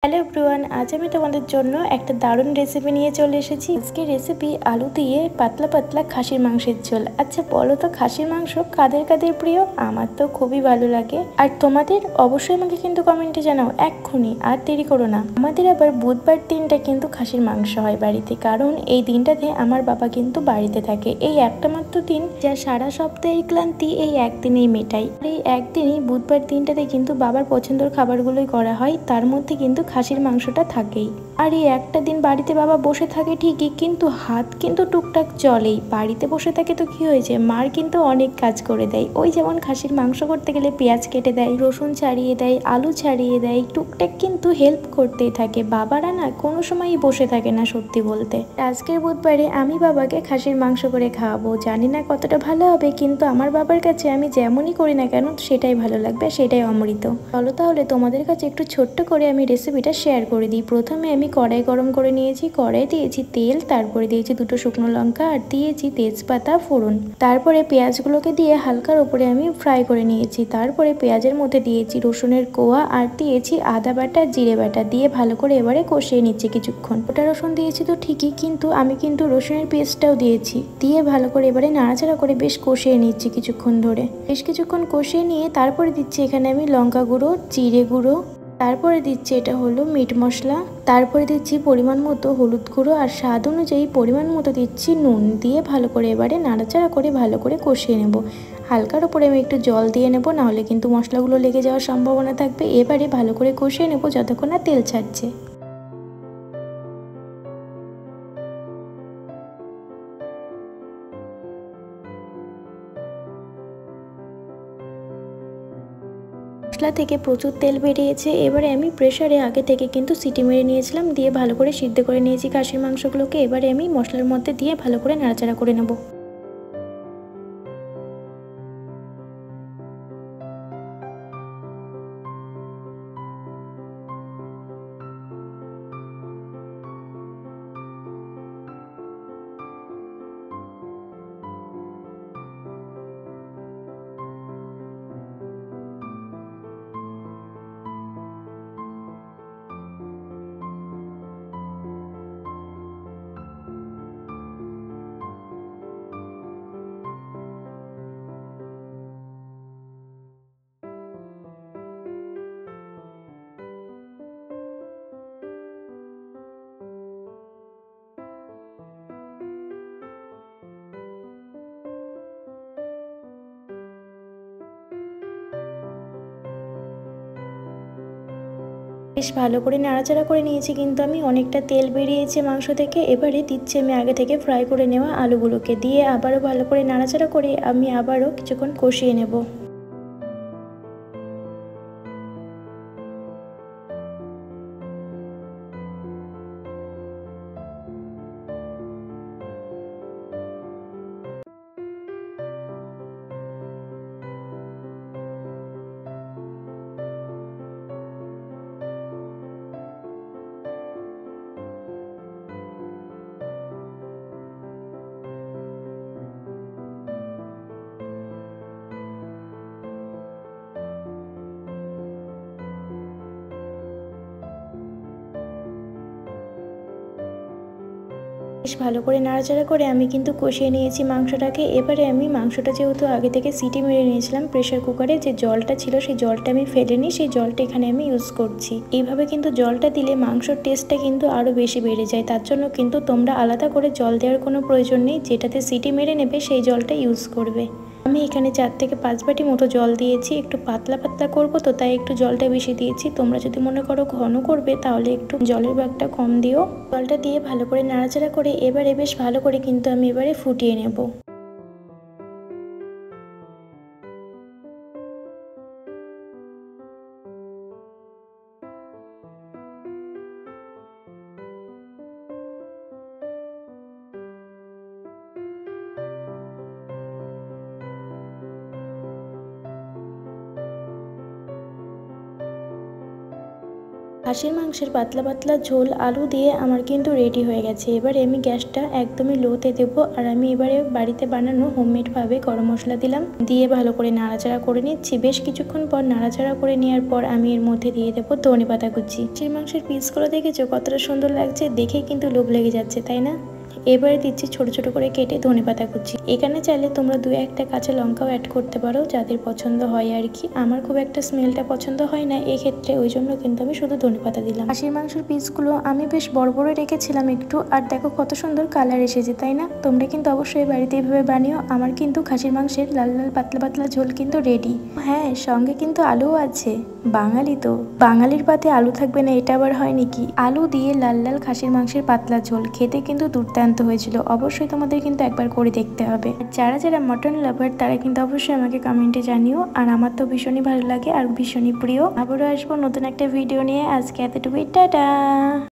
Hello everyone, আজ আমি তোমাদের জন্য একটা দারুণ রেসিপি নিয়ে চলে এসেছি। আজকে রেসিপি আলু দিয়ে পাতলা পাতলা খাসির মাংসের ঝোল। আচ্ছা বলো তো, খাসির মাংস কাদের কাদের প্রিয়? আমার তো খুবই ভালো লাগে। আর তোমাদের অবশ্যই আমাকে কিন্তু কমেন্টে জানাও এক্ষুনি, আর দেরি করো না। আমাদের আবার বুধবার দিনটা কিন্তু খাসির মাংস হয় বাড়িতে, কারণ এই দিনটাতে আমার বাবা কিন্তু বাড়িতে থাকে। এই একটা মাত্র দিন যা সারা সপ্তাহের ক্লান্তি এই একদিনেই মেটাই। আর এই একদিনই বুধবার দিনটাতে কিন্তু বাবার পছন্দের খাবারগুলোই করা হয়, তার মধ্যে কিন্তু খাসির মাংসটা থাকেই। আর এই একটা দিন বাড়িতে বাবা বসে থাকে ঠিকই, কিন্তু হাত কিন্তু টুকটাক চলেই। বাড়িতে বসে থাকে তো কি হয়েছে, মার কিন্তু অনেক কাজ করে দেয়। ওই যেমন খাসির মাংস করতে গেলে পেঁয়াজ কেটে দেয়, রসুন ছাড়িয়ে দেয়, আলু ছাড়িয়ে দেয়, টুকটাক কিন্তু হেল্প করতেই থাকে। বাবারা না কোনো সময়ই বসে থাকে না সত্যি বলতে। আজকের বুধবারে আমি বাবাকে খাসির মাংস করে খাওয়াবো। জানি না কতটা ভালো হবে, কিন্তু আমার বাবার কাছে আমি যেমনই করি না কেন সেটাই ভালো লাগবে, সেটাই অমৃত। চলো তাহলে তোমাদের কাছে একটু ছোট্ট করে আমি রেসিপিটা শেয়ার করে দিই। প্রথমে আমি কড়াই গরম করে নিয়েছি, কড়াই দিয়েছি তেল, তারপরে দিয়েছি দুটো শুকনো লঙ্কা আর দিয়েছি তেজপাতা ফোড়ন। তারপরে পেঁয়াজগুলোকে দিয়ে হালকার উপরে আমি ফ্রাই করে নিয়েছি। তারপরে পেঁয়াজের মধ্যে দিয়েছি রসুনের কোয়া আর দিয়েছি আদা বাটা জিরে বাটা দিয়ে ভালো করে এবারে কষিয়ে নিচ্ছি কিছুক্ষণ। ওটা রসুন দিয়েছি তো ঠিকই, কিন্তু আমি কিন্তু রসুনের পেস্টটাও দিয়েছি। দিয়ে ভালো করে এবারে নাড়াচাড়া করে বেশ কষিয়ে নিচ্ছি কিছুক্ষণ ধরে। বেশ কিছুক্ষণ কষিয়ে নিয়ে তারপরে দিচ্ছি এখানে আমি লঙ্কা গুঁড়ো, জিরে গুঁড়ো, তারপরে দিচ্ছি এটা হলো মিট মশলা, তারপরে দিচ্ছি পরিমাণ মতো হলুদ গুঁড়ো আর স্বাদ অনুযায়ী পরিমাণ মতো দিচ্ছি নুন। দিয়ে ভালো করে এবারে নাড়াচাড়া করে ভালো করে কষিয়ে নেব। হালকার উপরে আমি একটু জল দিয়ে নেব, নাহলে কিন্তু মশলাগুলো লেগে যাওয়ার সম্ভাবনা থাকবে। এবারে ভালো করে কষিয়ে নেব যতক্ষণ না তেল ছাড়ছে। মশলা থেকে প্রচুর তেল বেরিয়েছে। এবারে আমি প্রেসারে আগে থেকে কিন্তু সিটি মেরে নিয়েছিলাম, দিয়ে ভালো করে সিদ্ধ করে নিয়েছি খাসির মাংসগুলোকে। এবারে আমি মশলার মধ্যে দিয়ে ভালো করে নাড়াচাড়া করে নেব। বেশ ভালো করে নাড়াচাড়া করে নিয়েছি, কিন্তু আমি অনেকটা তেল বেরিয়েছে মাংস থেকে। এবারে দিচ্ছি আমি আগে থেকে ফ্রাই করে নেওয়া আলুগুলোকে, দিয়ে আবারও ভালো করে নাড়াচাড়া করে আমি আবারও কিছুক্ষণ কষিয়ে নেব। বেশ ভালো করে নাড়াচাড়া করে আমি কিন্তু কষিয়ে নিয়েছি মাংসটাকে। এবারে আমি মাংসটা যেহেতু আগে থেকে সিটি মেরে নিয়েছিলাম প্রেশার কুকারে, যে জলটা ছিল সেই জলটা আমি ফেলে নিই, সেই জলটা এখানে আমি ইউজ করছি। এইভাবে কিন্তু জলটা দিলে মাংসর টেস্টটা কিন্তু আরও বেশি বেড়ে যায়। তার জন্য কিন্তু তোমরা আলাদা করে জল দেওয়ার কোনো প্রয়োজন নেই, যেটাতে সিটি মেরে নেবে সেই জলটা ইউজ করবে। আমি এখানে 4 থেকে 5 বাটি মতো জল দিয়েছি। একটু পাতলা পাতলা করবো তো তাই একটু জলটা বেশি দিয়েছি। তোমরা যদি মনে করো ঘন করবে তাহলে একটু জলের ভাগটা কম দিও। জলটা দিয়ে ভালো করে নাড়াচাড়া করে এবারে বেশ ভালো করে কিন্তু আমি এবারে ফুটিয়ে নেব। খাসির মাংসের পাতলা পাতলা ঝোল আলু দিয়ে আমার কিন্তু রেডি হয়ে গেছে। এবারে আমি গ্যাসটা একদমই লোতে দেবো আর আমি এবারে বাড়িতে বানানো হোমমেড ভাবে গরম মশলা দিলাম, দিয়ে ভালো করে নাড়াচাড়া করে নিচ্ছি। বেশ কিছুক্ষণ পর নাড়াচাড়া করে নেওয়ার পর আমি এর মধ্যে দিয়ে দেবো ধনেপাতা কুচি। খাসির মাংসের পিসগুলো দেখেছো কতটা সুন্দর লাগছে, দেখে কিন্তু লোভ লেগে যাচ্ছে তাই না? এবারে দিচ্ছি ছোট ছোট করে কেটে ধনেপাতা কুচি। এখানে চাইলে তোমরা 2-1টা কাঁচা লঙ্কাও অ্যাড করতে পারো, যাদের পছন্দ হয় আর কি। আমার খুব একটা স্মেলটা পছন্দ হয় না এক্ষেত্রে, ওই জন্য কিন্তু আমি শুধু ধনেপাতা দিলাম। খাসির মাংসের পিসগুলো আমি বেশ বড় বড় রেখেছিলাম একটু, আর দেখো কত সুন্দর কালার এসেছে তাই না? তোমরা কিন্তু অবশ্যই বাড়িতে এইভাবে বানিও। আমার কিন্তু খাসির মাংসের লাল লাল পাতলা পাতলা ঝোল কিন্তু রেডি। হ্যাঁ, সঙ্গে কিন্তু আলুও আছে। বাঙালি তো, বাঙালির পাতে আলু থাকবে না এটা আবার হয় নাকি? আলু দিয়ে লাল লাল খাসির মাংসের পাতলা ঝোল খেতে কিন্তু দুর্দান্ত হয়েছিল। অবশ্যই তোমাদের কিন্তু একবার করে দেখতে হবে। যারা যারা মটন লাভার তারা কিন্তু অবশ্যই আমাকে কমেন্টে জানিও। আর আমার তো ভীষণই ভালো লাগে আর ভীষণই প্রিয়। আবারও আসবো নতুন একটা ভিডিও নিয়ে। আজকে এতটুকুই, টাটা।